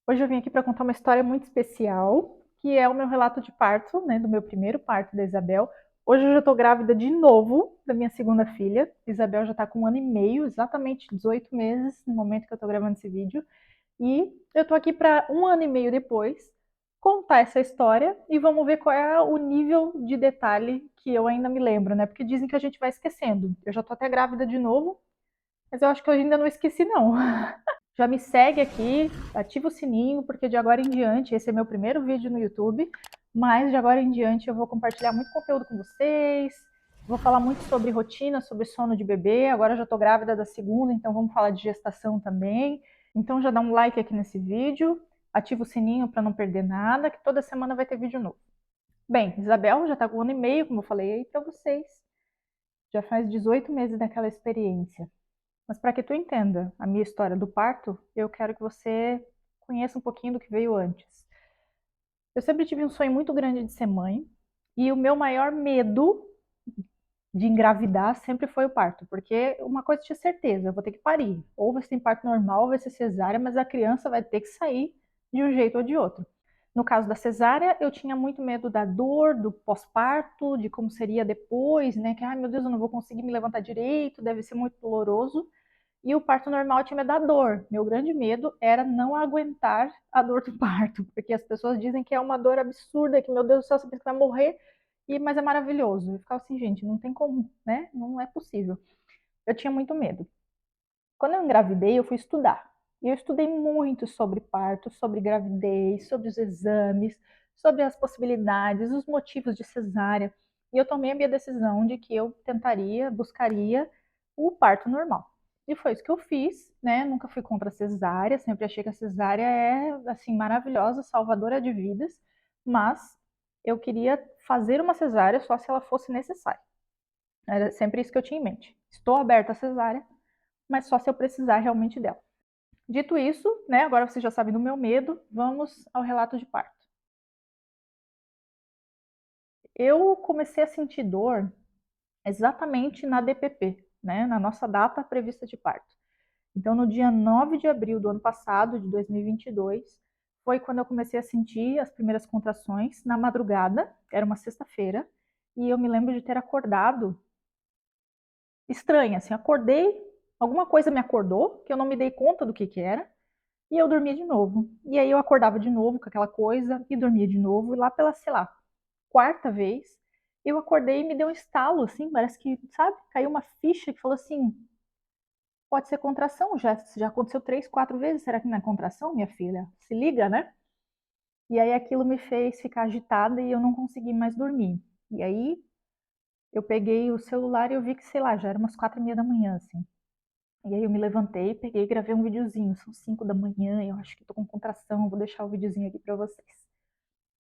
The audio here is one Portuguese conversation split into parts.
Hoje eu vim aqui para contar uma história muito especial, que é o meu relato de parto, né, do meu primeiro parto da Isabel. Hoje eu já estou grávida de novo da minha segunda filha. Isabel já está com 1 ano e meio, exatamente 18 meses no momento que eu estou gravando esse vídeo. E eu estou aqui para 1 ano e meio depois contar essa história e vamos ver qual é o nível de detalhe que eu ainda me lembro, né? Porque dizem que a gente vai esquecendo. Eu já estou até grávida de novo, mas eu acho que eu ainda não esqueci, não. Já me segue aqui, ativa o sininho, porque de agora em diante, esse é meu primeiro vídeo no YouTube, mas de agora em diante eu vou compartilhar muito conteúdo com vocês, vou falar muito sobre rotina, sobre sono de bebê, agora eu já estou grávida da segunda, então vamos falar de gestação também. Então já dá um like aqui nesse vídeo, ativa o sininho para não perder nada, que toda semana vai ter vídeo novo. Bem, Isabel já está com 1 ano e meio, como eu falei aí para vocês, já faz 18 meses daquela experiência. Mas para que tu entenda a minha história do parto, eu quero que você conheça um pouquinho do que veio antes. Eu sempre tive um sonho muito grande de ser mãe, e o meu maior medo de engravidar sempre foi o parto, porque uma coisa eu tinha certeza, eu vou ter que parir. Ou vai ser em parto normal, ou vai ser cesárea, mas a criança vai ter que sair de um jeito ou de outro. No caso da cesárea, eu tinha muito medo da dor, do pós-parto, de como seria depois, né? Que, ai meu Deus, eu não vou conseguir me levantar direito, deve ser muito doloroso. E o parto normal tinha medo da dor. Meu grande medo era não aguentar a dor do parto, porque as pessoas dizem que é uma dor absurda, que meu Deus do céu, você pensa que vai morrer, mas é maravilhoso. Eu ficava assim, gente, não tem como, né? Não é possível. Eu tinha muito medo. Quando eu engravidei, eu fui estudar. E eu estudei muito sobre parto, sobre gravidez, sobre os exames, sobre as possibilidades, os motivos de cesárea. E eu tomei a minha decisão de que eu tentaria, buscaria o parto normal. E foi isso que eu fiz, né? Nunca fui contra a cesárea, sempre achei que a cesárea é assim maravilhosa, salvadora de vidas, mas eu queria fazer uma cesárea só se ela fosse necessária. Era sempre isso que eu tinha em mente. Estou aberta à cesárea, mas só se eu precisar realmente dela. Dito isso, né, agora você já sabe do meu medo, vamos ao relato de parto. Eu comecei a sentir dor exatamente na DPP, né, na nossa data prevista de parto. Então, no dia 9 de abril do ano passado, de 2022, foi quando eu comecei a sentir as primeiras contrações na madrugada, era uma sexta-feira, e eu me lembro de ter acordado estranha, assim, acordei, alguma coisa me acordou, que eu não me dei conta do que era, e eu dormia de novo. E aí eu acordava de novo com aquela coisa e dormia de novo. E lá pela, sei lá, quarta vez, eu acordei e me deu um estalo, assim, parece que, sabe, caiu uma ficha que falou assim: pode ser contração, já aconteceu 3, 4 vezes. Será que não é contração, minha filha? Se liga, né? E aí aquilo me fez ficar agitada e eu não consegui mais dormir. E aí eu peguei o celular e eu vi que, sei lá, já era umas 4h30 da manhã, assim. E aí eu me levantei, peguei e gravei um videozinho. São 5 da manhã, eu acho que tô com contração, vou deixar o videozinho aqui pra vocês.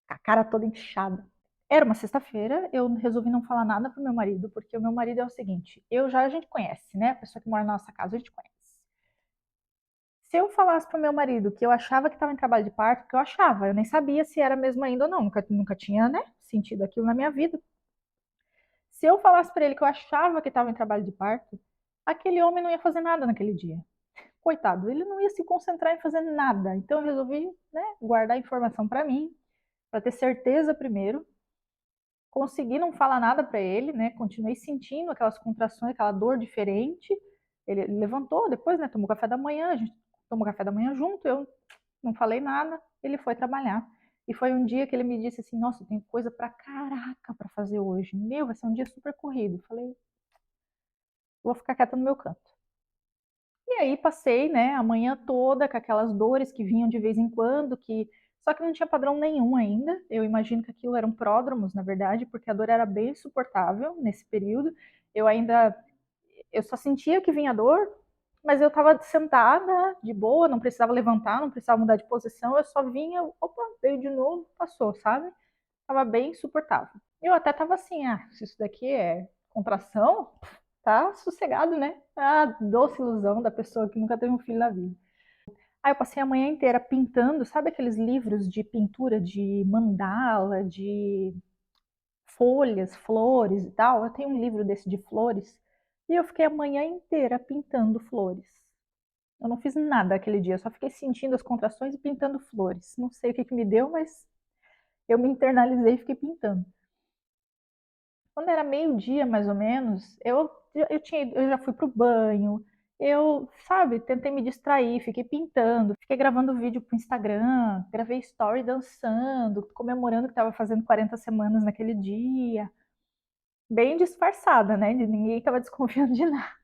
Com a cara toda inchada. Era uma sexta-feira, eu resolvi não falar nada pro meu marido, porque o meu marido é o seguinte, a gente conhece, né? A pessoa que mora na nossa casa, a gente conhece. Se eu falasse pro meu marido que eu achava que estava em trabalho de parto, porque eu achava, eu nem sabia se era mesmo ainda ou não, nunca tinha, né, sentido aquilo na minha vida. Se eu falasse para ele que eu achava que estava em trabalho de parto, aquele homem não ia fazer nada naquele dia. Coitado, ele não ia se concentrar em fazer nada. Então eu resolvi, né, guardar a informação para mim, para ter certeza primeiro. Consegui não falar nada para ele, né? Continuei sentindo aquelas contrações, aquela dor diferente. Ele levantou depois, né? Tomou café da manhã, a gente tomou café da manhã junto. Eu não falei nada. Ele foi trabalhar. E foi um dia que ele me disse assim: Nossa, tem coisa pra caraca pra fazer hoje. Meu, vai ser um dia super corrido. Falei: Vou ficar quieta no meu canto. E aí passei, né, a manhã toda com aquelas dores que vinham de vez em quando, que só que não tinha padrão nenhum ainda. Eu imagino que aquilo eram pródromos, na verdade, porque a dor era bem insuportável nesse período. Eu ainda eu só sentia que vinha dor, mas eu estava sentada de boa, não precisava levantar, não precisava mudar de posição, eu só vinha, opa, veio de novo, passou, sabe? Tava bem insuportável. Eu até tava assim, se isso daqui é contração, tá sossegado, né? Ah, doce ilusão da pessoa que nunca teve um filho na vida. Aí eu passei a manhã inteira pintando, sabe aqueles livros de pintura de mandala, de folhas, flores e tal? Eu tenho um livro desse de flores e eu fiquei a manhã inteira pintando flores. Eu não fiz nada aquele dia, eu só fiquei sentindo as contrações e pintando flores. Não sei o que me deu, mas eu me internalizei e fiquei pintando. Quando era meio-dia, mais ou menos, eu já fui pro banho, eu, sabe, tentei me distrair, fiquei pintando, fiquei gravando vídeo pro Instagram, gravei story dançando, comemorando que estava fazendo 40 semanas naquele dia, bem disfarçada, né? Ninguém estava desconfiando de nada.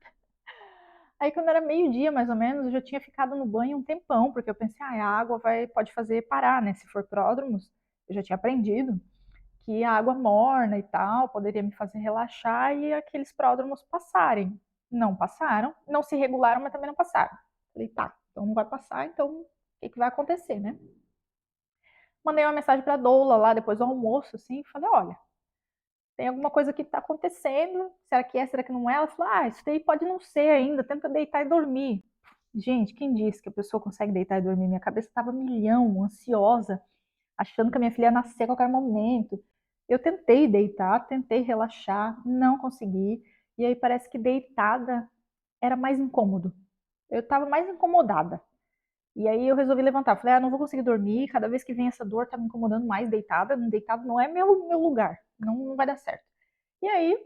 Aí quando era meio-dia, mais ou menos, eu já tinha ficado no banho um tempão, porque eu pensei, ah, a água pode fazer parar, né? Se for pródromos, eu já tinha aprendido que a água morna e tal poderia me fazer relaxar e aqueles pródromos passarem. Não passaram, não se regularam, mas também não passaram. Falei, tá, então não vai passar, então o que vai acontecer, né? Mandei uma mensagem para a doula lá depois do almoço, assim, e falei, olha, tem alguma coisa que está acontecendo, será que é, será que não é? Ela falou, ah, isso daí pode não ser ainda, tenta deitar e dormir. Gente, quem disse que a pessoa consegue deitar e dormir? Minha cabeça estava milhão, ansiosa, achando que a minha filha ia nascer a qualquer momento. Eu tentei deitar, tentei relaxar, não consegui. E aí parece que deitada era mais incômodo. Eu estava mais incomodada. E aí eu resolvi levantar. Falei, ah, não vou conseguir dormir. Cada vez que vem essa dor, tá me incomodando mais deitada. Deitado não é meu lugar. Não vai dar certo. E aí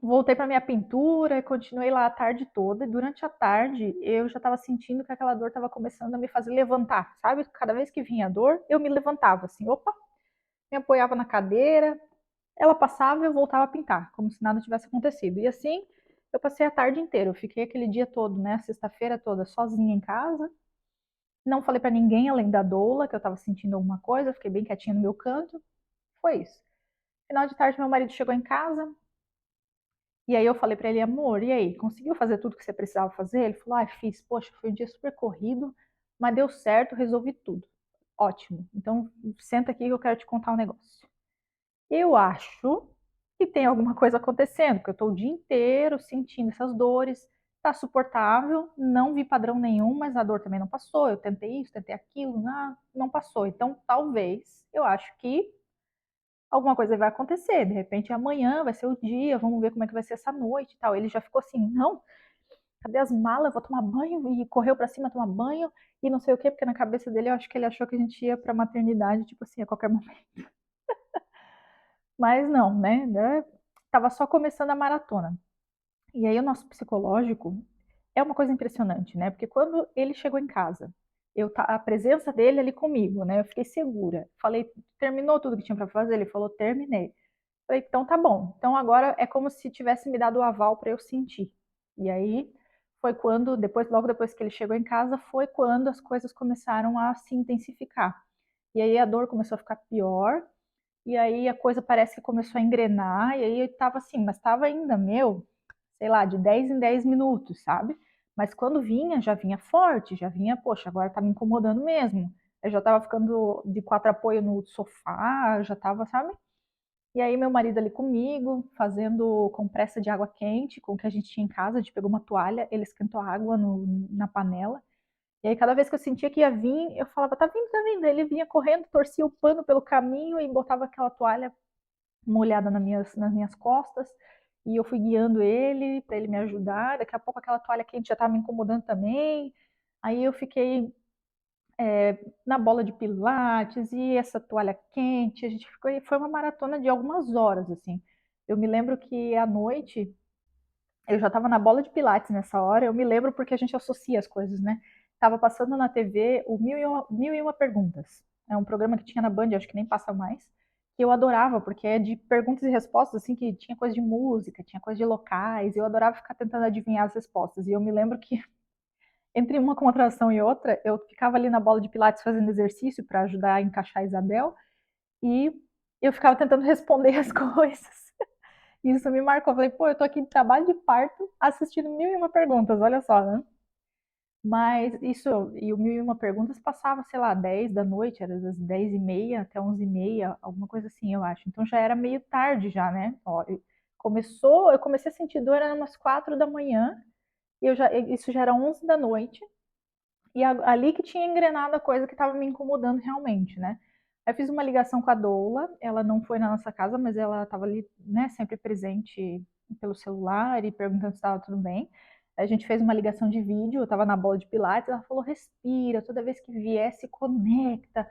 voltei para minha pintura e continuei lá a tarde toda. E durante a tarde eu já estava sentindo que aquela dor estava começando a me fazer levantar, sabe? Cada vez que vinha a dor, eu me levantava assim, opa, me apoiava na cadeira, ela passava e eu voltava a pintar, como se nada tivesse acontecido. E assim eu passei a tarde inteira. Eu fiquei aquele dia todo, né, a sexta-feira toda, sozinha em casa. Não falei para ninguém além da doula que eu estava sentindo alguma coisa, fiquei bem quietinha no meu canto. Foi isso. Final de tarde, meu marido chegou em casa, e aí eu falei para ele, amor, e aí, conseguiu fazer tudo que você precisava fazer? Ele falou, ah, fiz, poxa, foi um dia super corrido, mas deu certo, resolvi tudo. Ótimo. Então, senta aqui que eu quero te contar um negócio. Eu acho que tem alguma coisa acontecendo, porque eu estou o dia inteiro sentindo essas dores, tá suportável, não vi padrão nenhum, mas a dor também não passou. Eu tentei isso, tentei aquilo, não passou. Então, talvez, eu acho que alguma coisa vai acontecer. De repente, amanhã vai ser o dia, vamos ver como é que vai ser essa noite e tal. Ele já ficou assim, não, cadê as malas? Eu vou tomar banho e correu para cima tomar banho e não sei o quê, porque na cabeça dele eu acho que ele achou que a gente ia para maternidade, tipo assim, a qualquer momento. Mas não, né? Tava só começando a maratona. E aí o nosso psicológico é uma coisa impressionante, né? Porque quando ele chegou em casa, a presença dele ali comigo, né? Eu fiquei segura. Falei, terminou tudo que tinha para fazer? Ele falou, terminei. Falei, então tá bom. Então agora é como se tivesse me dado o aval para eu sentir. E aí foi quando, logo depois que ele chegou em casa, foi quando as coisas começaram a se intensificar. E aí a dor começou a ficar pior, e aí a coisa parece que começou a engrenar, e aí eu tava assim, mas tava ainda, sei lá, de 10 em 10 minutos, sabe? Mas quando vinha, já vinha forte, já vinha, poxa, agora tá me incomodando mesmo. Eu já tava ficando de quatro apoio no sofá, já tava, sabe? E aí meu marido ali comigo, fazendo compressa de água quente, com o que a gente tinha em casa, a gente pegou uma toalha, ele esquentou a água na panela. E aí cada vez que eu sentia que ia vir, eu falava, tá vindo, tá vindo. Ele vinha correndo, torcia o pano pelo caminho e botava aquela toalha molhada nas minhas costas. E eu fui guiando ele para ele me ajudar. Daqui a pouco aquela toalha quente já estava me incomodando também. Aí eu fiquei na bola de pilates e essa toalha quente. A gente ficou, foi uma maratona de algumas horas, assim. Eu me lembro que à noite eu já estava na bola de pilates nessa hora. Eu me lembro porque a gente associa as coisas, né? Tava passando na TV o Mil e Uma Perguntas. É um programa que tinha na Band, acho que nem passa mais. Que eu adorava, porque é de perguntas e respostas, assim, que tinha coisa de música, tinha coisa de locais. Eu adorava ficar tentando adivinhar as respostas. E eu me lembro que entre uma contração e outra, eu ficava ali na bola de pilates fazendo exercício para ajudar a encaixar a Isabel e eu ficava tentando responder as coisas. Isso me marcou. Eu falei, pô, eu tô aqui de trabalho de parto assistindo Mil e Uma Perguntas, olha só, né? Mas isso, e o Mil e Uma Perguntas passava, sei lá, 10 da noite, era das 10h30 até 11h30, alguma coisa assim, eu acho. Então já era meio tarde já, né? Ó, eu comecei a sentir dor, era umas 4 da manhã, e isso já era 11 da noite, e ali que tinha engrenado a coisa que estava me incomodando realmente, né? Aí eu fiz uma ligação com a doula, ela não foi na nossa casa, mas ela estava ali, né, sempre presente pelo celular e perguntando se estava tudo bem. A gente fez uma ligação de vídeo, eu estava na bola de pilates, ela falou: respira, toda vez que vier, se conecta,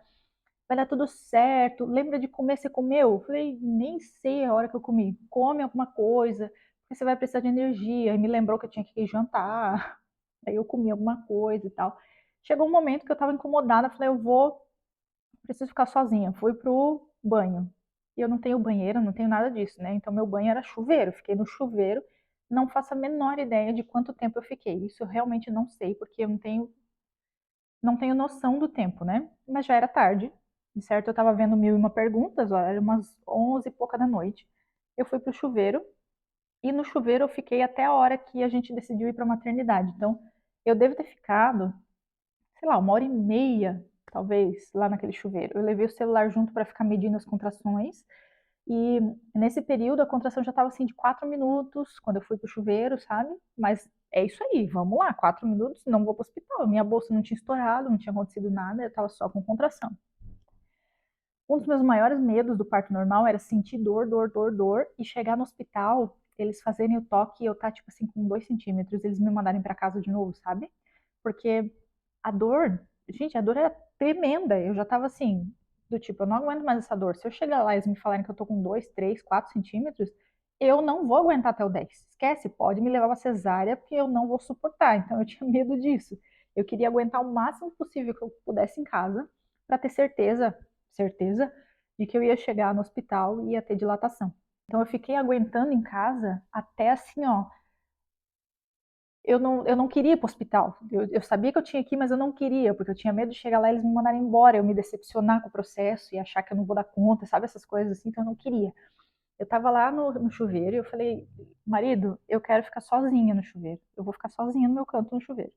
vai dar tudo certo. Lembra de comer, você comeu? Eu falei, nem sei a hora que eu comi. Come alguma coisa, porque você vai precisar de energia. E me lembrou que eu tinha que ir jantar. Aí eu comi alguma coisa e tal. Chegou um momento que eu estava incomodada, falei, eu vou, preciso ficar sozinha. Fui pro banho. E eu não tenho banheiro, não tenho nada disso, né? Então meu banho era chuveiro. Fiquei no chuveiro. Não faço a menor ideia de quanto tempo eu fiquei. Isso eu realmente não sei, porque eu não tenho noção do tempo, né? Mas já era tarde, de certo? Eu tava vendo mil e uma perguntas, ó, era umas 11 e pouca da noite. Eu fui pro chuveiro e no chuveiro eu fiquei até a hora que a gente decidiu ir pra maternidade. Então, eu devo ter ficado, sei lá, uma hora e meia, talvez, lá naquele chuveiro. Eu levei o celular junto para ficar medindo as contrações. E nesse período a contração já estava assim de 4 minutos quando eu fui pro chuveiro, sabe? Mas é isso aí, vamos lá, 4 minutos, não vou pro hospital. Minha bolsa não tinha estourado, não tinha acontecido nada, eu estava só com contração. Um dos meus maiores medos do parto normal era sentir dor, dor, dor, dor e chegar no hospital, eles fazerem o toque e eu tá tipo assim com 2 centímetros, eles me mandarem para casa de novo, sabe? Porque a dor, gente, a dor era tremenda. Eu já tava assim, do tipo, eu não aguento mais essa dor. Se eu chegar lá e eles me falarem que eu tô com 2, 3, 4 centímetros, eu não vou aguentar até o 10. Esquece, pode me levar pra cesárea, porque eu não vou suportar. Então eu tinha medo disso. Eu queria aguentar o máximo possível que eu pudesse em casa, para ter certeza, de que eu ia chegar no hospital e ia ter dilatação. Então eu fiquei aguentando em casa até assim, ó, eu não queria ir para o hospital. Eu sabia que eu tinha que ir, mas eu não queria, porque eu tinha medo de chegar lá e eles me mandarem embora, eu me decepcionar com o processo e achar que eu não vou dar conta, sabe? Essas coisas assim, então eu não queria. Eu tava lá no chuveiro e eu falei, marido, eu quero ficar sozinha no chuveiro. Eu vou ficar sozinha no meu canto no chuveiro.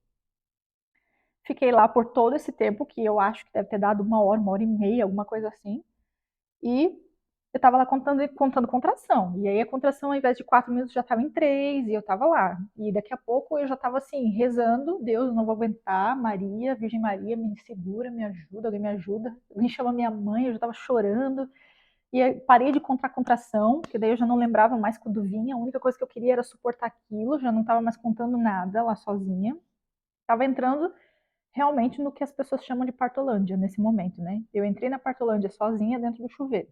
Fiquei lá por todo esse tempo, que eu acho que deve ter dado uma hora e meia, alguma coisa assim. E eu estava lá contando contração. E aí a contração, ao invés de 4 minutos, já estava em 3, e eu estava lá. E daqui a pouco eu já estava assim, rezando, Deus, eu não vou aguentar, Maria, Virgem Maria, me segura, me ajuda, alguém me ajuda. Alguém chama minha mãe, eu já estava chorando. E aí parei de contar contração, porque daí eu já não lembrava mais quando vinha. A única coisa que eu queria era suportar aquilo, já não estava mais contando nada lá sozinha. Estava entrando realmente no que as pessoas chamam de partolândia nesse momento, né? Eu entrei na partolândia sozinha dentro do chuveiro.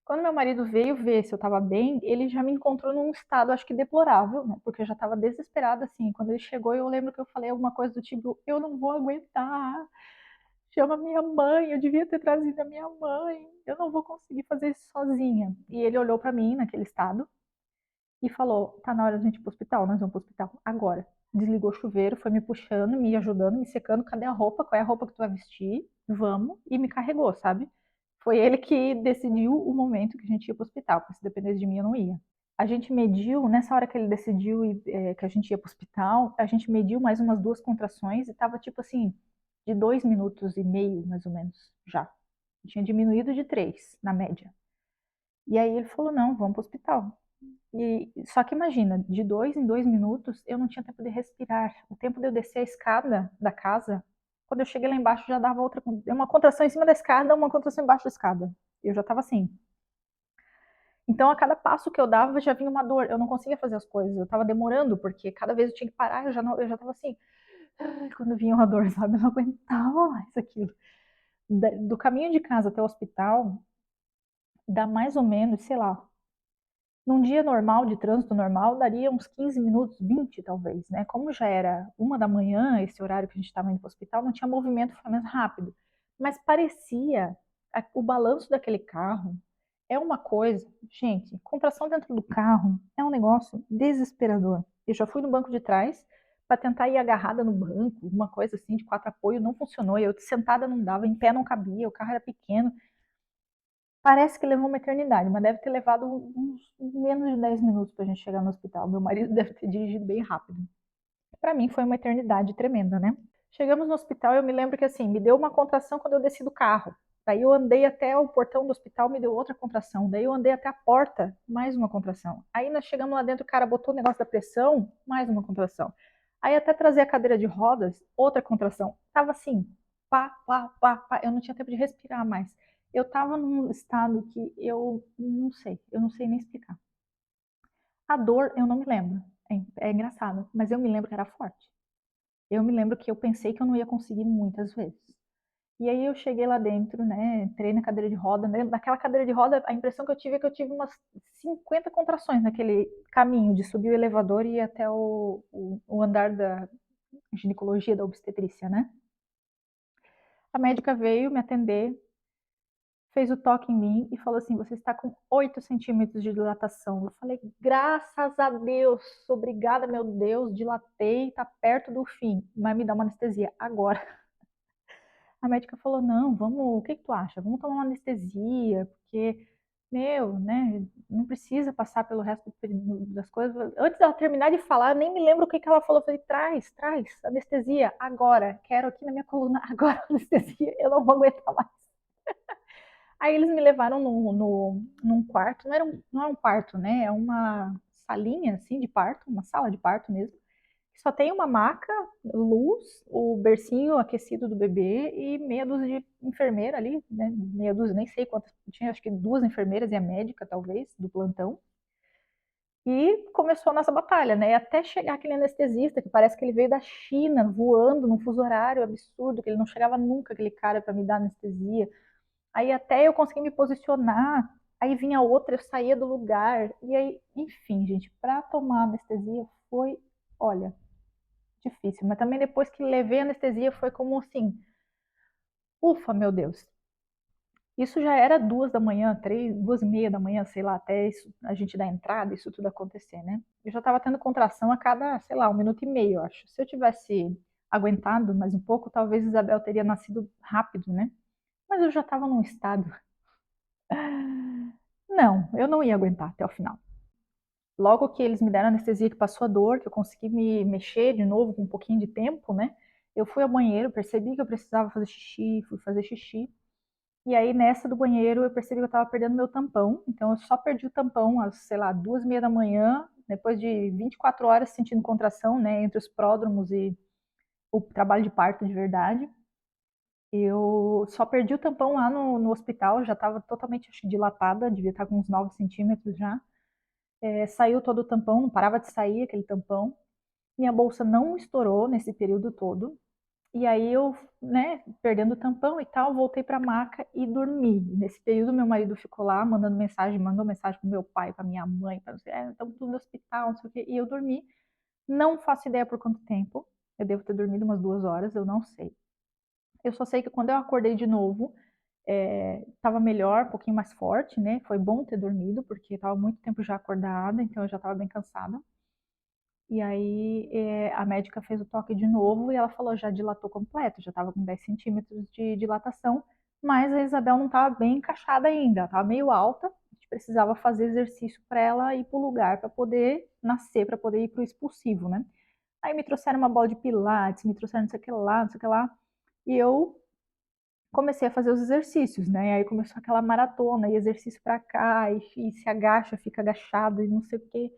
Quando meu marido veio ver se eu estava bem, ele já me encontrou num estado, acho que deplorável, né? Porque eu já estava desesperada, assim. Quando ele chegou, eu lembro que eu falei alguma coisa do tipo: eu não vou aguentar, chama minha mãe, eu devia ter trazido a minha mãe, eu não vou conseguir fazer isso sozinha. E ele olhou para mim naquele estado e falou: tá na hora de a gente ir pro hospital, nós vamos pro hospital agora. Desligou o chuveiro, foi me puxando, me ajudando, me secando. Cadê a roupa? Qual é a roupa que tu vai vestir? Vamos. E me carregou, sabe? Foi ele que decidiu o momento que a gente ia pro hospital, porque se dependesse de mim eu não ia. A gente mediu, nessa hora que ele decidiu que a gente ia pro hospital, a gente mediu mais umas 2 contrações e tava tipo assim, de 2 minutos e meio, mais ou menos, já. Tinha diminuído de 3, na média. E aí ele falou, não, vamos pro hospital. Só que imagina, de 2 em 2 minutos eu não tinha tempo de respirar. O tempo de eu descer a escada da casa, quando eu cheguei lá embaixo já dava outra, uma contração em cima da escada, uma contração embaixo da escada. Eu já estava assim. Então a cada passo que eu dava já vinha uma dor. Eu não conseguia fazer as coisas. Eu estava demorando porque cada vez eu tinha que parar. Eu já estava assim. Quando vinha uma dor, sabe? Eu não aguentava mais aquilo. Do caminho de casa até o hospital dá mais ou menos, sei lá, num dia normal, de trânsito normal, daria uns 15 minutos, 20 talvez, né? Como já era 1 da manhã, esse horário que a gente estava indo para o hospital, não tinha movimento, foi mais rápido. Mas parecia, o balanço daquele carro é uma coisa, gente, contração dentro do carro é um negócio desesperador. Eu já fui no banco de trás para tentar ir agarrada no banco, uma coisa assim, de 4 apoio, não funcionou. Eu sentada não dava, em pé não cabia, o carro era pequeno. Parece que levou uma eternidade, mas deve ter levado uns menos de 10 minutos para a gente chegar no hospital. Meu marido deve ter dirigido bem rápido. Para mim foi uma eternidade tremenda, né? Chegamos no hospital, eu me lembro que assim, me deu uma contração quando eu desci do carro. Daí eu andei até o portão do hospital, me deu outra contração. Daí eu andei até a porta, mais uma contração. Aí nós chegamos lá dentro, o cara botou o negócio da pressão, mais uma contração. Aí até trazer a cadeira de rodas, outra contração. Tava assim, pá, pá, pá, pá. Eu não tinha tempo de respirar mais. Eu tava num estado que eu não sei nem explicar. A dor eu não me lembro. É engraçado, mas eu me lembro que era forte. Eu me lembro que eu pensei que eu não ia conseguir muitas vezes. E aí eu cheguei lá dentro, né, entrei na cadeira de roda, né, naquela cadeira de roda, a impressão que eu tive é que eu tive umas 50 contrações naquele caminho de subir o elevador e ir até o andar da ginecologia, da obstetrícia, né. A médica veio me atender, fez o toque em mim e falou assim: "Você está com 8 centímetros de dilatação". Eu falei: "Graças a Deus, obrigada, meu Deus, dilatei, tá perto do fim, mas me dá uma anestesia agora". A médica falou: "Não, vamos, o que que tu acha? Vamos tomar uma anestesia, porque, meu, né, não precisa passar pelo resto das coisas". Antes dela terminar de falar, eu nem me lembro o que que ela falou. Eu falei: "Traz, traz, anestesia, agora. Quero aqui na minha coluna, agora anestesia, eu não vou aguentar mais". Aí eles me levaram num quarto, não é um quarto, né, é uma salinha, assim, de parto, uma sala de parto mesmo, que só tem uma maca, luz, o bercinho aquecido do bebê e meia dúzia de enfermeira ali, né, meia dúzia, nem sei quantas, tinha acho que 2 enfermeiras e a médica talvez, do plantão. E começou a nossa batalha, né, até chegar aquele anestesista que parece que ele veio da China voando num fuso horário absurdo, que ele não chegava nunca, aquele cara, para me dar anestesia. Aí até eu conseguir me posicionar, aí vinha outra, eu saía do lugar. E aí, enfim, gente, para tomar anestesia foi, olha, difícil. Mas também depois que levei a anestesia foi como assim, ufa, meu Deus. Isso já era 2 da manhã, 3, 2h30 da manhã, sei lá, até isso, a gente dar entrada, isso tudo acontecer, né? Eu já estava tendo contração a cada, sei lá, 1 minuto e meio, eu acho. Se eu tivesse aguentado mais um pouco, talvez Isabel teria nascido rápido, né? Mas eu já estava num estado. Não, eu não ia aguentar até o final. Logo que eles me deram anestesia, que passou a dor, que eu consegui me mexer de novo com um pouquinho de tempo, né? Eu fui ao banheiro, percebi que eu precisava fazer xixi, fui fazer xixi. E aí, nessa do banheiro, eu percebi que eu estava perdendo meu tampão. Então, eu só perdi o tampão às, sei lá, 2h30 da manhã, depois de 24 horas sentindo contração, né? Entre os pródromos e o trabalho de parto de verdade. Eu só perdi o tampão lá no hospital, já estava totalmente, acho, dilatada, devia estar com uns 9 centímetros já. Saiu todo o tampão, não parava de sair aquele tampão. Minha bolsa não estourou nesse período todo. E aí eu, né, perdendo o tampão e tal, voltei para a maca e dormi. Nesse período, meu marido ficou lá mandando mensagem, mandou mensagem pro meu pai, para minha mãe, para estamos tudo no hospital, não sei o quê. E eu dormi. Não faço ideia por quanto tempo. Eu devo ter dormido umas 2 horas, eu não sei. Eu só sei que quando eu acordei de novo, estava melhor, um pouquinho mais forte, né? Foi bom ter dormido, porque estava muito tempo já acordada, então eu já estava bem cansada. E aí a médica fez o toque de novo e ela falou, já dilatou completo, já estava com 10 centímetros de dilatação, mas a Isabel não estava bem encaixada ainda, estava meio alta, a gente precisava fazer exercício para ela ir para o lugar, para poder nascer, para poder ir para o expulsivo, né? Aí me trouxeram uma bola de pilates, me trouxeram não sei o que lá, não sei o que lá, e eu comecei a fazer os exercícios, né? Aí começou aquela maratona, e exercício para cá, e se agacha, fica agachado, e não sei o quê.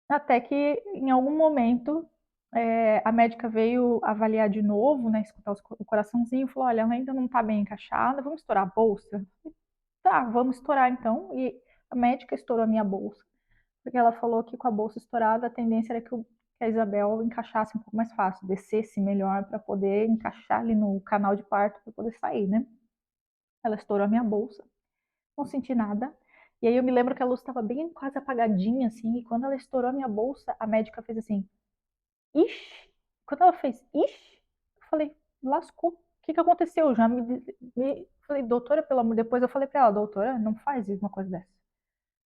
Até que em algum momento a médica veio avaliar de novo, né? Escutar o coraçãozinho, falou: olha, ela ainda não está bem encaixada, vamos estourar a bolsa? Tá, vamos estourar então. E a médica estourou a minha bolsa, porque ela falou que com a bolsa estourada a tendência era que a Isabel encaixasse um pouco mais fácil, descesse melhor para poder encaixar ali no canal de parto para poder sair, né? Ela estourou a minha bolsa, não senti nada. E aí eu me lembro que a luz estava bem quase apagadinha, assim, e quando ela estourou a minha bolsa, a médica fez assim, ixi. Quando ela fez, ixi, eu falei, lascou. O que que aconteceu? Já falei, doutora, pelo amor, depois eu falei pra ela, doutora, não faz uma coisa dessa.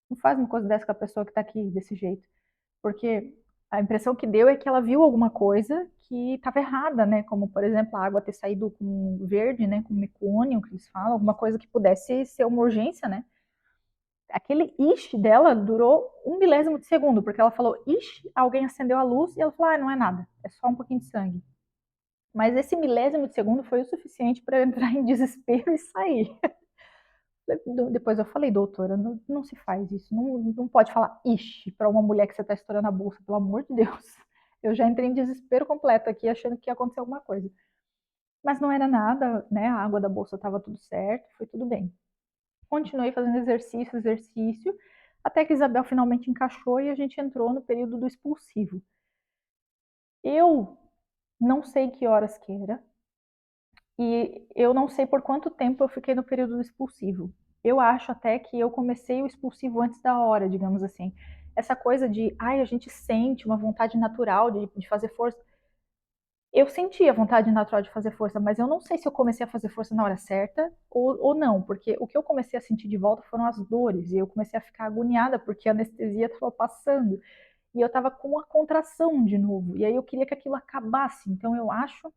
Não faz uma coisa dessa com a pessoa que tá aqui desse jeito. Porque a impressão que deu é que ela viu alguma coisa que estava errada, né? Como, por exemplo, a água ter saído com verde, né? Com mecônio, que eles falam, alguma coisa que pudesse ser uma urgência, né? Aquele ish dela durou 1 milésimo de segundo, porque ela falou ish, alguém acendeu a luz e ela falou, ah, não é nada, é só um pouquinho de sangue. Mas esse milésimo de segundo foi o suficiente para eu entrar em desespero e sair. Depois eu falei, doutora, não, não se faz isso, não, não pode falar ish para uma mulher que você está estourando a bolsa, pelo amor de Deus. Eu já entrei em desespero completo aqui, achando que ia acontecer alguma coisa. Mas não era nada, né? A água da bolsa estava tudo certo, foi tudo bem. Continuei fazendo exercício, exercício, Até que Isabel finalmente encaixou e a gente entrou no período do expulsivo. Eu não sei que horas que era, e eu não sei por quanto tempo eu fiquei no período do expulsivo. Eu acho até que eu comecei o expulsivo antes da hora, digamos assim. Essa coisa de, ai, a gente sente uma vontade natural de fazer força. Eu senti a vontade natural de fazer força, mas eu não sei se eu comecei a fazer força na hora certa ou não, porque o que eu comecei a sentir de volta foram as dores, e eu comecei a ficar agoniada porque a anestesia estava passando, e eu estava com a contração de novo, e aí eu queria que aquilo acabasse, então eu acho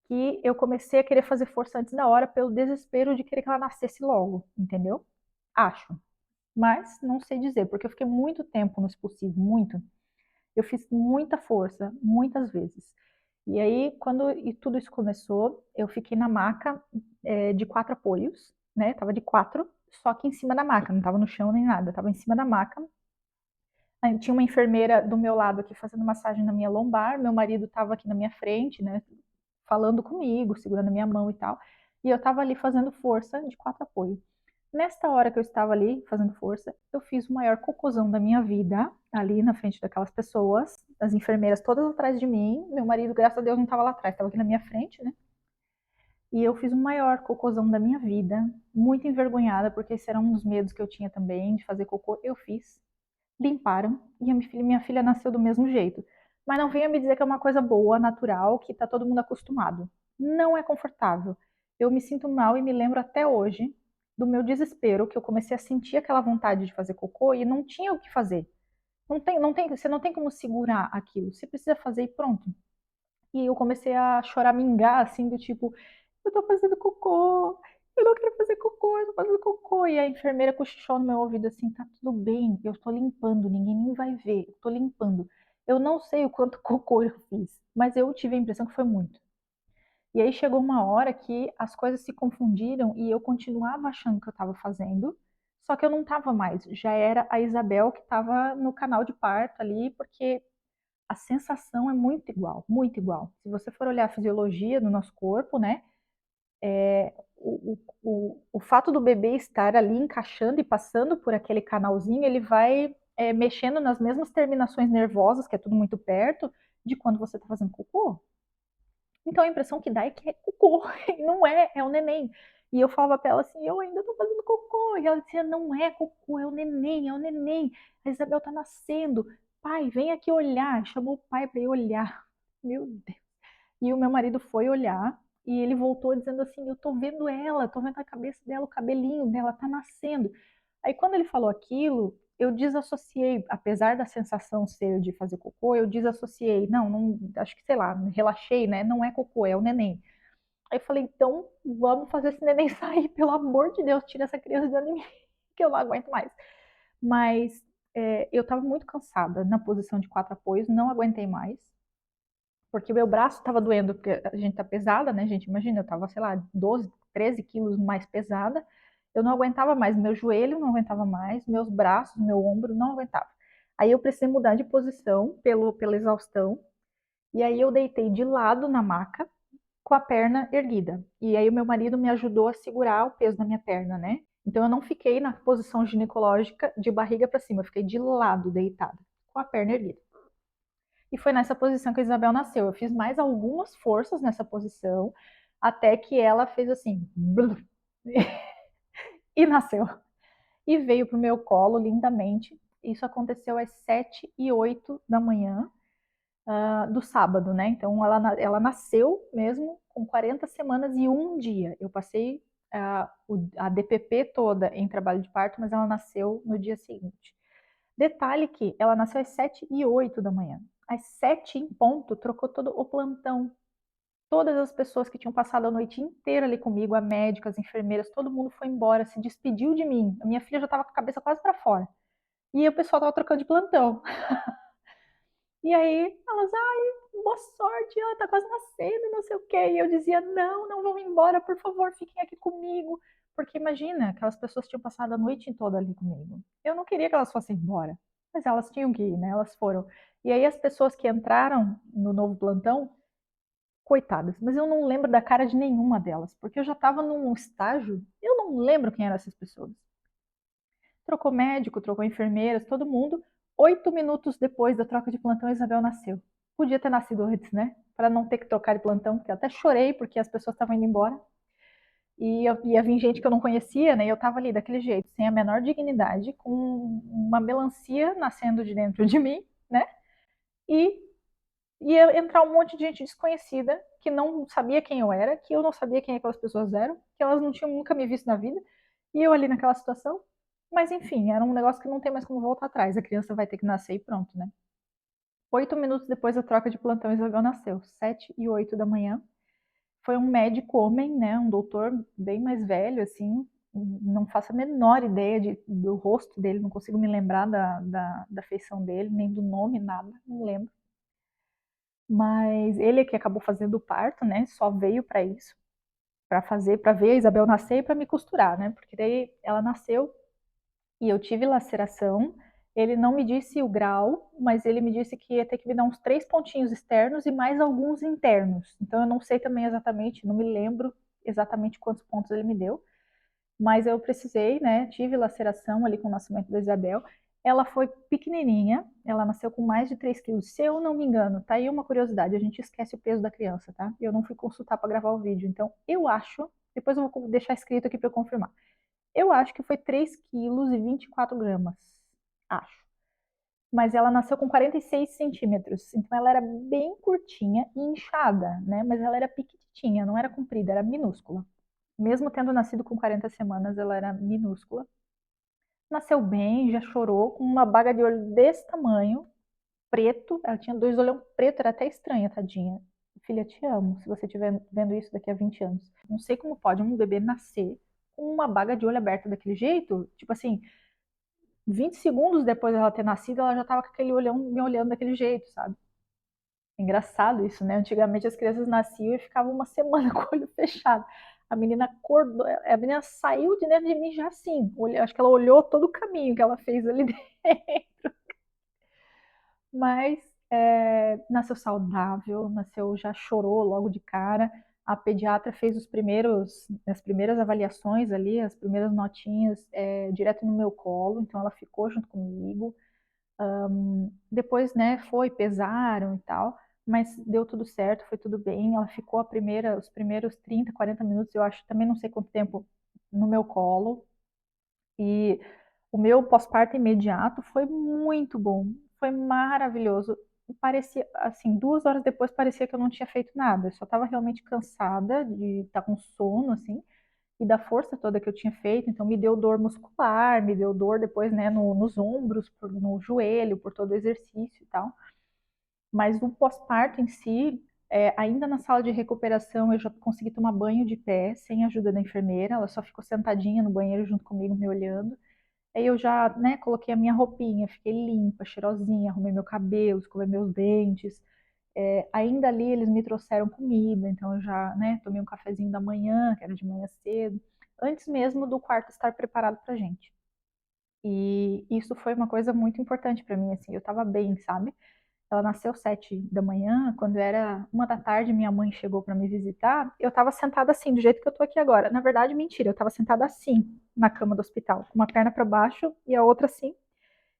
que eu comecei a querer fazer força antes da hora pelo desespero de querer que ela nascesse logo, entendeu? Acho, mas não sei dizer, porque eu fiquei muito tempo no expulsivo, muito. Eu fiz muita força, muitas vezes. E aí, quando tudo isso começou, eu fiquei na maca de 4 apoios, né? Tava de 4, só que em cima da maca, não tava no chão nem nada, tava em cima da maca. Aí tinha uma enfermeira do meu lado aqui fazendo massagem na minha lombar, meu marido tava aqui na minha frente, né? Falando comigo, segurando a minha mão e tal. E eu tava ali fazendo força de 4 apoios. Nesta hora que eu estava ali fazendo força, eu fiz o maior cocôzão da minha vida, ali na frente daquelas pessoas, as enfermeiras todas atrás de mim. Meu marido, graças a Deus, não estava lá atrás, estava aqui na minha frente, né? E eu fiz o maior cocôzão da minha vida, muito envergonhada, porque esse era um dos medos que eu tinha também, de fazer cocô. Eu fiz, limparam, e a minha filha nasceu do mesmo jeito. Mas não venha me dizer que é uma coisa boa, natural, que tá todo mundo acostumado. Não é confortável. Eu me sinto mal e me lembro até hoje do meu desespero, que eu comecei a sentir aquela vontade de fazer cocô e não tinha o que fazer. Você não tem como segurar aquilo. Você precisa fazer e pronto. E eu comecei a choramingar, assim, do tipo, eu tô fazendo cocô, eu não quero fazer cocô, eu tô fazendo cocô. E a enfermeira cochichou no meu ouvido assim, tá tudo bem, eu tô limpando, ninguém nem vai ver, eu tô limpando. Eu não sei o quanto cocô eu fiz, mas eu tive a impressão que foi muito. E aí chegou uma hora que as coisas se confundiram e eu continuava achando que eu estava fazendo, só que eu não estava mais. Já era a Isabel que estava no canal de parto ali, porque a sensação é muito igual, muito igual. Se você for olhar a fisiologia do nosso corpo, né, o fato do bebê estar ali encaixando e passando por aquele canalzinho, ele vai mexendo nas mesmas terminações nervosas, que é tudo muito perto, de quando você está fazendo cocô. Então a impressão que dá é que é cocô, e não é, é o neném. E eu falava pra ela assim, eu ainda tô fazendo cocô. E ela dizia, não é cocô, é o neném, é o neném. A Isabel tá nascendo. Pai, vem aqui olhar. Chamou o pai pra ir olhar. Meu Deus. E o meu marido foi olhar e ele voltou dizendo assim, eu tô vendo ela, tô vendo a cabeça dela, o cabelinho dela tá nascendo. Aí quando ele falou aquilo, eu desassociei, apesar da sensação ser de fazer cocô, eu desassociei. Não, não, acho que sei lá, relaxei, né? Não é cocô, é o neném. Aí eu falei, então vamos fazer esse neném sair, pelo amor de Deus, tira essa criança de mim, que eu não aguento mais. Mas eu tava muito cansada na posição de 4 apoios, não aguentei mais, porque o meu braço estava doendo, porque a gente tá pesada, né, gente? Imagina, eu tava, sei lá, 12, 13 quilos mais pesada, eu não aguentava mais, meu joelho não aguentava mais, meus braços, meu ombro não aguentava. Aí eu precisei mudar de posição pela exaustão, e aí eu deitei de lado na maca, com a perna erguida. E aí o meu marido me ajudou a segurar o peso da minha perna, né? Então eu não fiquei na posição ginecológica de barriga para cima, eu fiquei de lado deitada, com a perna erguida. E foi nessa posição que a Isabel nasceu. Eu fiz mais algumas forças nessa posição, até que ela fez assim, e nasceu. E veio pro meu colo lindamente. Isso aconteceu às 7h08 da manhã do sábado, né? Então ela nasceu mesmo com 40 semanas e um dia. Eu passei a DPP toda em trabalho de parto, mas ela nasceu no dia seguinte. Detalhe que ela nasceu às 7h08 da manhã. Às 7 em ponto, trocou todo o plantão. Todas as pessoas que tinham passado a noite inteira ali comigo, a médica, as enfermeiras, todo mundo foi embora, se despediu de mim. A minha filha já estava com a cabeça quase para fora. E o pessoal estava trocando de plantão. E aí, elas, ai, boa sorte, ela tá quase nascendo, não sei o quê. E eu dizia, não, não vão embora, por favor, fiquem aqui comigo. Porque imagina, aquelas pessoas tinham passado a noite toda ali comigo. Eu não queria que elas fossem embora, mas elas tinham que ir, né? Elas foram. E aí as pessoas que entraram no novo plantão, coitadas, mas eu não lembro da cara de nenhuma delas, porque eu já estava num estágio, eu não lembro quem eram essas pessoas. Trocou médico, trocou enfermeiras, todo mundo. 8 minutos depois da troca de plantão, a Isabel nasceu. Podia ter nascido antes, né? Para não ter que trocar de plantão, porque eu até chorei porque as pessoas estavam indo embora. E ia vir gente que eu não conhecia, né? E eu tava ali daquele jeito, sem a menor dignidade, com uma melancia nascendo de dentro de mim, né? E ia entrar um monte de gente desconhecida que não sabia quem eu era, que eu não sabia quem aquelas pessoas eram, que elas não tinham nunca me visto na vida, e eu ali naquela situação. Mas enfim, era um negócio que não tem mais como voltar atrás. A criança vai ter que nascer e pronto, né? 8 minutos depois da troca de plantão, Isabel nasceu, 7h08 da manhã. Foi um médico homem, né? Um doutor bem mais velho, assim. Não faço a menor ideia do rosto dele, não consigo me lembrar da feição dele, nem do nome, nada, não lembro. Mas ele é que acabou fazendo o parto, né? Só veio para isso, para ver a Isabel nascer e para me costurar, né? Porque daí ela nasceu e eu tive laceração. Ele não me disse o grau, mas ele me disse que ia ter que me dar uns 3 pontinhos externos e mais alguns internos. Então eu não sei também exatamente, não me lembro exatamente quantos pontos ele me deu, mas eu precisei, né? Tive laceração ali com o nascimento da Isabel. Ela foi pequenininha, ela nasceu com mais de 3 quilos, se eu não me engano. Tá aí uma curiosidade, a gente esquece o peso da criança, tá? Eu não fui consultar para gravar o vídeo, então eu acho, depois eu vou deixar escrito aqui para eu confirmar. Eu acho que foi 3 quilos e 24 gramas, acho. Mas ela nasceu com 46 centímetros, então ela era bem curtinha e inchada, né? Mas ela era pequitinha, não era comprida, era minúscula. Mesmo tendo nascido com 40 semanas, ela era minúscula. Nasceu bem, já chorou, com uma baga de olho desse tamanho, preto. Ela tinha 2 olhão preto, era até estranha, tadinha. Filha, te amo, se você estiver vendo isso daqui a 20 anos. Não sei como pode um bebê nascer com uma baga de olho aberta daquele jeito. Tipo assim, 20 segundos depois dela ter nascido, ela já tava com aquele olhão me olhando daquele jeito, sabe? Engraçado isso, né? Antigamente as crianças nasciam e ficavam uma semana com o olho fechado. A menina acordou, a menina saiu de dentro de mim já assim. Acho que ela olhou todo o caminho que ela fez ali dentro. Mas nasceu saudável, nasceu, já chorou logo de cara. A pediatra fez as primeiras avaliações ali, as primeiras notinhas direto no meu colo, então ela ficou junto comigo. Depois, né, pesaram e tal, mas deu tudo certo, foi tudo bem. Ela ficou os primeiros 30, 40 minutos, eu acho, também não sei quanto tempo, no meu colo. E o meu pós-parto imediato foi muito bom, foi maravilhoso. Parecia, assim, 2 horas depois parecia que eu não tinha feito nada, eu só estava realmente cansada de estar com sono, assim, e da força toda que eu tinha feito, então me deu dor muscular, me deu dor depois, né, nos ombros, no joelho, por todo o exercício e tal. Mas o pós-parto em si, ainda na sala de recuperação, eu já consegui tomar banho de pé, sem a ajuda da enfermeira, ela só ficou sentadinha no banheiro junto comigo, me olhando. Aí eu já, né, coloquei a minha roupinha, fiquei limpa, cheirosinha, arrumei meu cabelo, escovei meus dentes. Ainda ali eles me trouxeram comida, então eu já, né, tomei um cafezinho da manhã, que era de manhã cedo, antes mesmo do quarto estar preparado pra gente. E isso foi uma coisa muito importante para mim, assim, eu tava bem, sabe? Ela nasceu 7 da manhã, quando era 1 da tarde, minha mãe chegou para me visitar. Eu estava sentada assim, do jeito que eu tô aqui agora. Na verdade, mentira, eu estava sentada assim, na cama do hospital, com uma perna para baixo e a outra assim.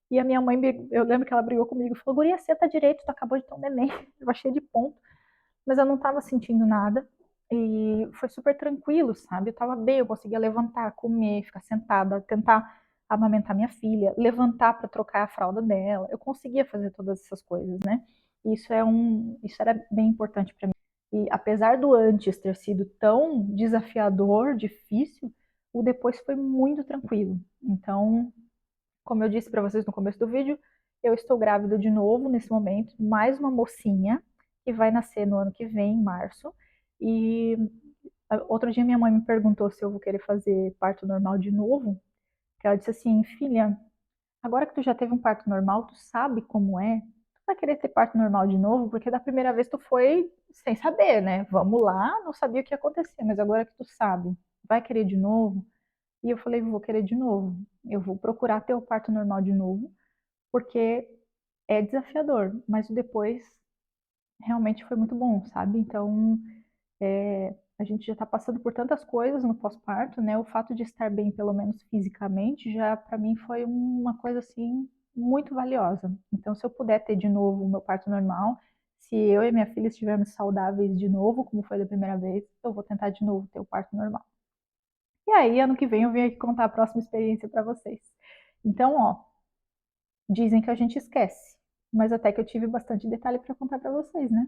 E a minha mãe, eu lembro que ela brigou comigo, falou: Guria, senta direito, tu acabou de ter um neném. Eu achei de ponto, mas eu não estava sentindo nada. E foi super tranquilo, sabe? Eu estava bem, eu conseguia levantar, comer, ficar sentada, tentar amamentar minha filha, levantar para trocar a fralda dela. Eu conseguia fazer todas essas coisas, né? Isso era bem importante para mim. E apesar do antes ter sido tão desafiador, difícil, o depois foi muito tranquilo. Então, como eu disse para vocês no começo do vídeo, eu estou grávida de novo nesse momento, mais uma mocinha que vai nascer no ano que vem, em março. E outro dia minha mãe me perguntou se eu vou querer fazer parto normal de novo. Que ela disse assim: filha, agora que tu já teve um parto normal, tu sabe como é? Tu vai querer ter parto normal de novo? Porque da primeira vez tu foi sem saber, né? Vamos lá, não sabia o que ia acontecer, mas agora que tu sabe, vai querer de novo? E eu falei: vou querer de novo. Eu vou procurar ter o parto normal de novo, porque é desafiador, mas o depois realmente foi muito bom, sabe? Então, A gente já está passando por tantas coisas no pós-parto, né? O fato de estar bem, pelo menos fisicamente, já para mim foi uma coisa assim muito valiosa. Então, se eu puder ter de novo o meu parto normal, se eu e minha filha estivermos saudáveis de novo, como foi da primeira vez, eu vou tentar de novo ter o parto normal. E aí, ano que vem, eu venho aqui contar a próxima experiência para vocês. Então, ó, dizem que a gente esquece, mas até que eu tive bastante detalhe para contar para vocês, né?